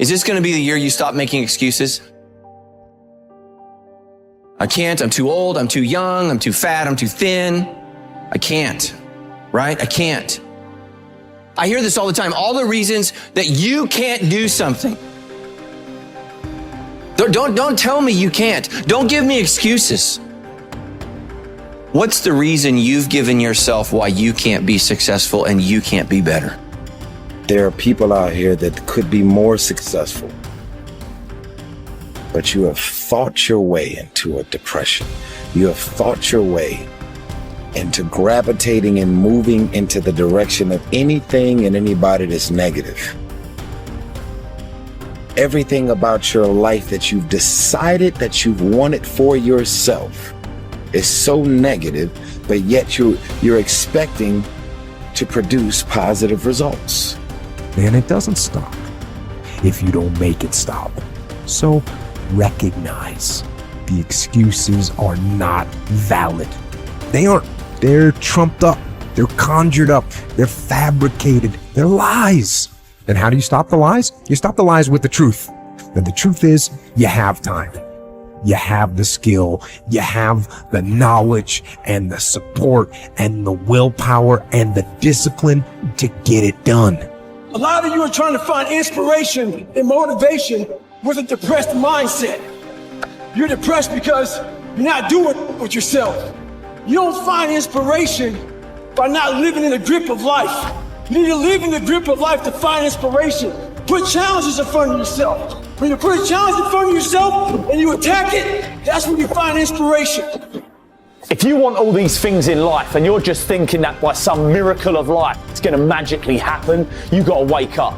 Is this going to be the year you stop making excuses? I can't, I'm too old, I'm too young, I'm too fat, I'm too thin. I can't, right? I can't. I hear this all the time, all the reasons that you can't do something. Don't tell me you can't. Don't give me excuses. What's the reason you've given yourself why you can't be successful and you can't be better? There are people out here that could be more successful, but you have thought your way into a depression. You have thought your way into gravitating and moving into the direction of anything and anybody that's negative. Everything about your life that you've decided that you've wanted for yourself is so negative, but yet you're expecting to produce positive results. And it doesn't stop if you don't make it stop. So recognize the excuses are not valid. They aren't. They're trumped up. They're conjured up. They're fabricated. They're lies. And how do you stop the lies? You stop the lies with the truth. And the truth is, you have time. You have the skill. You have the knowledge and the support and the willpower and the discipline to get it done. A lot of you are trying to find inspiration and motivation with a depressed mindset. You're depressed because you're not doing with yourself. You don't find inspiration by not living in the grip of life. You need to live in the grip of life to find inspiration. Put challenges in front of yourself. When you put a challenge in front of yourself and you attack it, that's when you find inspiration. If you want all these things in life and you're just thinking that by some miracle of life it's going to magically happen, you got to wake up.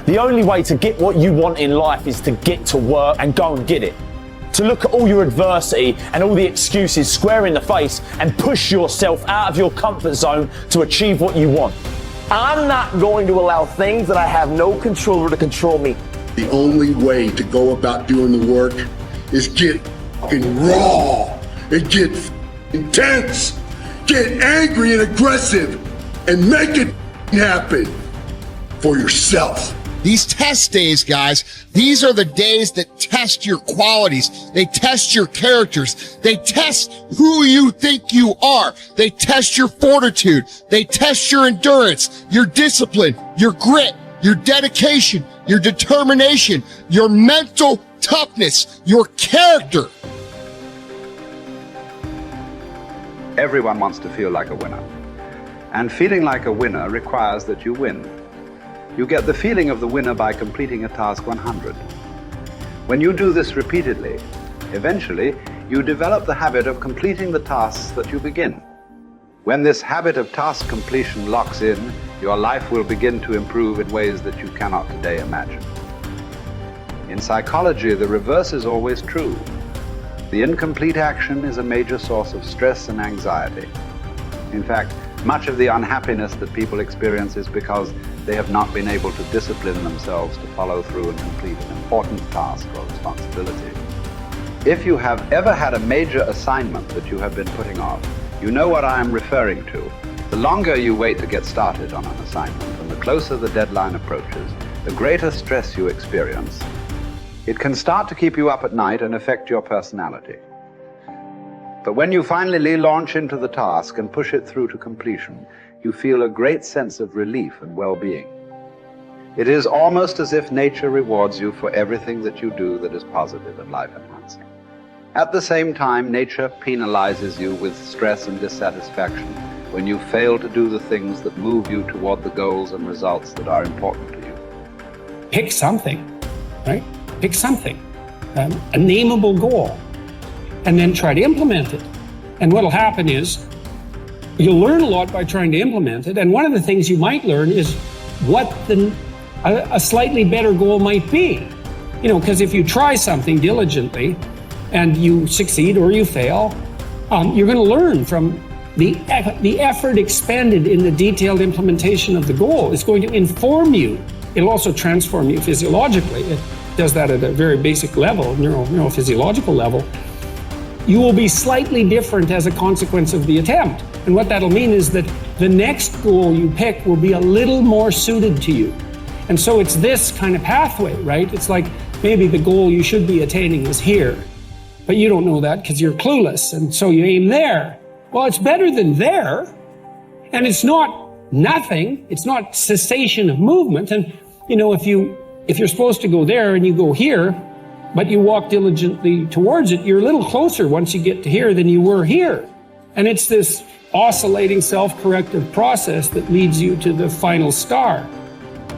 The only way to get what you want in life is to get to work and go and get it. To look at all your adversity and all the excuses square in the face and push yourself out of your comfort zone to achieve what you want. I'm not going to allow things that I have no control over to control me. The only way to go about doing the work is get raw and get intense, get angry and aggressive, and make it happen for yourself. These test days, guys, these are the days that test your qualities. They test your characters. They test who you think you are. They test your fortitude. They test your endurance, your discipline, your grit, your dedication, your determination, your mental toughness, your character. Everyone wants to feel like a winner. And feeling like a winner requires that you win. You get the feeling of the winner by completing a task 100. When you do this repeatedly, eventually you develop the habit of completing the tasks that you begin. When this habit of task completion locks in, your life will begin to improve in ways that you cannot today imagine. In psychology, the reverse is always true. The incomplete action is a major source of stress and anxiety. In fact, much of the unhappiness that people experience is because they have not been able to discipline themselves to follow through and complete an important task or responsibility. If you have ever had a major assignment that you have been putting off, you know what I am referring to. The longer you wait to get started on an assignment and the closer the deadline approaches, the greater stress you experience. It can start to keep you up at night and affect your personality. But when you finally launch into the task and push it through to completion, you feel a great sense of relief and well-being. It is almost as if nature rewards you for everything that you do that is positive and life-enhancing. At the same time, nature penalizes you with stress and dissatisfaction when you fail to do the things that move you toward the goals and results that are important to you. Pick something, right? Pick something, a nameable goal, and then try to implement it. And what'll happen is you'll learn a lot by trying to implement it. And one of the things you might learn is what a slightly better goal might be. You know, because if you try something diligently and you succeed or you fail, you're going to learn from the effort expended in the detailed implementation of the goal. It's going to inform you. It'll also transform you physiologically. It does that at a very basic level, neurophysiological level. You will be slightly different as a consequence of the attempt. And what that'll mean is that the next goal you pick will be a little more suited to you. And so it's this kind of pathway, right? It's like maybe the goal you should be attaining is here, but you don't know that because you're clueless. And so you aim there. Well, it's better than there. And it's not nothing. It's not cessation of movement. And, you know, if you're supposed to go there and you go here, but you walk diligently towards it, you're a little closer once you get to here than you were here. And it's this oscillating self-corrective process that leads you to the final star.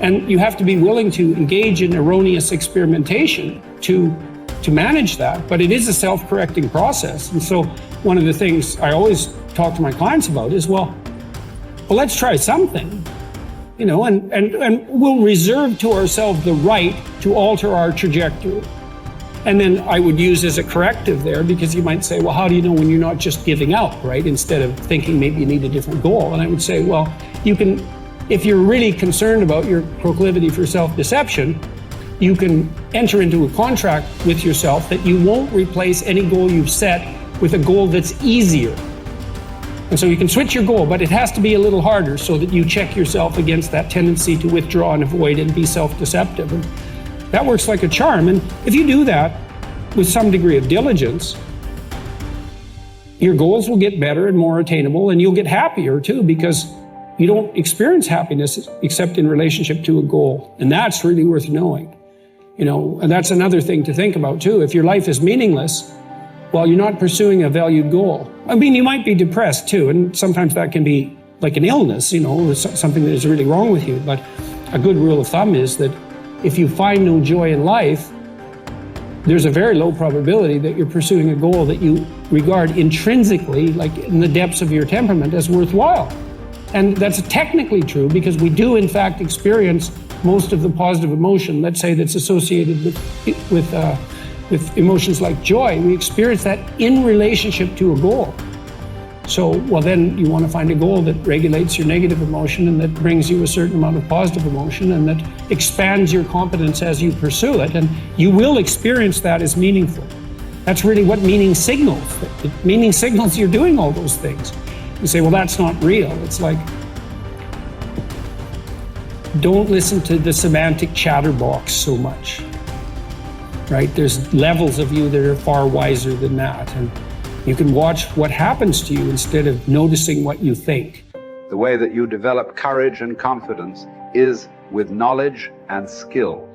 And you have to be willing to engage in erroneous experimentation to manage that, but it is a self-correcting process. And so one of the things I always talk to my clients about is, well, let's try something, you know, and we'll reserve to ourselves the right to alter our trajectory. And then I would use as a corrective there, because you might say, well, how do you know when you're not just giving up, right? Instead of thinking maybe you need a different goal. And I would say, well, you can, if you're really concerned about your proclivity for self-deception, you can enter into a contract with yourself that you won't replace any goal you've set with a goal that's easier. And so you can switch your goal, but it has to be a little harder so that you check yourself against that tendency to withdraw and avoid and be self-deceptive. And that works like a charm. And if you do that with some degree of diligence, your goals will get better and more attainable, and you'll get happier too, because you don't experience happiness except in relationship to a goal. And that's really worth knowing. You know, and that's another thing to think about too. If your life is meaningless, well, you're not pursuing a valued goal. I mean, you might be depressed too, and sometimes that can be like an illness, you know, or something that is really wrong with you. But a good rule of thumb is that if you find no joy in life, there's a very low probability that you're pursuing a goal that you regard intrinsically, like in the depths of your temperament, as worthwhile. And that's technically true, because we do in fact experience most of the positive emotion, let's say, that's associated with emotions like joy. We experience that in relationship to a goal. So, well, then you want to find a goal that regulates your negative emotion and that brings you a certain amount of positive emotion and that expands your competence as you pursue it. And you will experience that as meaningful. That's really what meaning signals. Meaning signals you're doing all those things. You say, well, that's not real. It's like, don't listen to the semantic chatterbox so much, right? There's levels of you that are far wiser than that. And you can watch what happens to you instead of noticing what you think. The way that you develop courage and confidence is with knowledge and skill.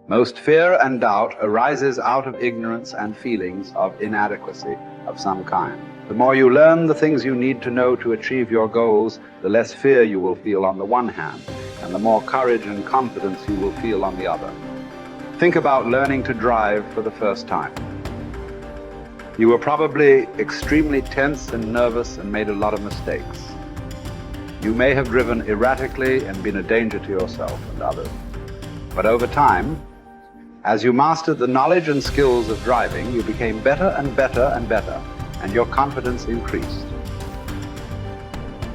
Most fear and doubt arises out of ignorance and feelings of inadequacy of some kind. The more you learn the things you need to know to achieve your goals, the less fear you will feel on the one hand, and the more courage and confidence you will feel on the other. Think about learning to drive for the first time. You were probably extremely tense and nervous and made a lot of mistakes. You may have driven erratically and been a danger to yourself and others. But over time, as you mastered the knowledge and skills of driving, you became better and better and better, and your confidence increased.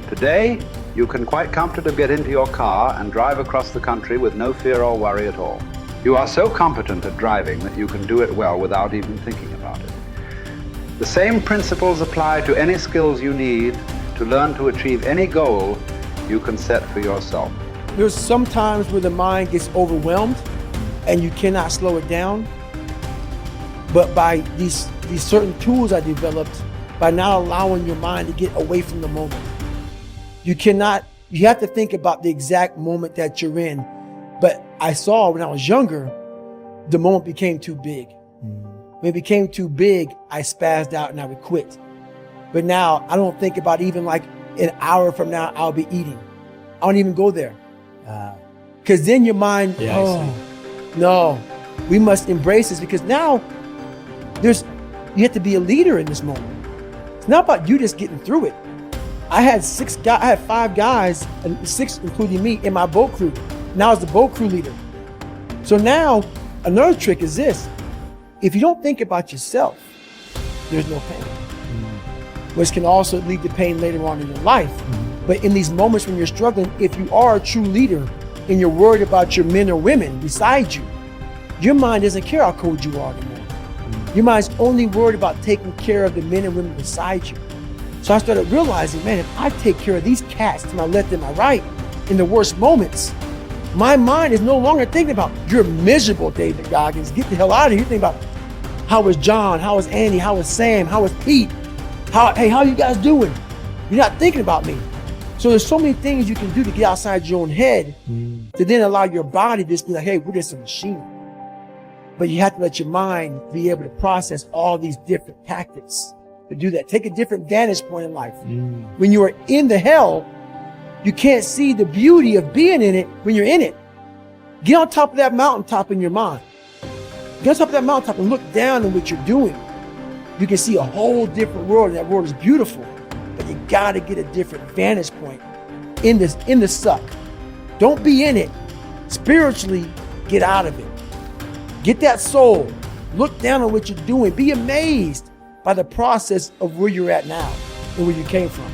Today, you can quite comfortably get into your car and drive across the country with no fear or worry at all. You are so competent at driving that you can do it well without even thinking about it. The same principles apply to any skills you need to learn to achieve any goal you can set for yourself. There's some times where the mind gets overwhelmed and you cannot slow it down. But by these certain tools I developed, by not allowing your mind to get away from the moment. You have to think about the exact moment that you're in. But I saw when I was younger, the moment became too big. When it became too big, I spazzed out and I would quit. But now I don't think about even like an hour from now, I'll be eating. I don't even go there. Because then your mind, no, we must embrace this, because now you have to be a leader in this moment. It's not about you just getting through it. I had 5 guys, and 6 including me, in my boat crew. Now I was the boat crew leader. So now another trick is this. If you don't think about yourself, there's no pain, which can also lead to pain later on in your life. But in these moments when you're struggling, if you are a true leader and you're worried about your men or women beside you, your mind doesn't care how cold you are anymore. Your mind's only worried about taking care of the men and women beside you. So I started realizing, man, if I take care of these cats to my left and my right in the worst moments, My mind is no longer thinking about, you're miserable, David Goggins. Get the hell out of here. You're thinking about, how was John? How was Andy? How was Sam? How was Pete? Hey, how you guys doing? You're not thinking about me. So there's so many things you can do to get outside your own head to then allow your body to just be like, hey, we're just a machine. But you have to let your mind be able to process all these different tactics to do that. Take a different vantage point in life. When you are in the hell, you can't see the beauty of being in it when you're in it. Get on top of that mountaintop in your mind. Get on top of that mountaintop and look down on what you're doing. You can see a whole different world, and that world is beautiful. But you gotta get a different vantage point in the suck. Don't be in it. Spiritually, get out of it. Get that soul. Look down on what you're doing. Be amazed by the process of where you're at now and where you came from.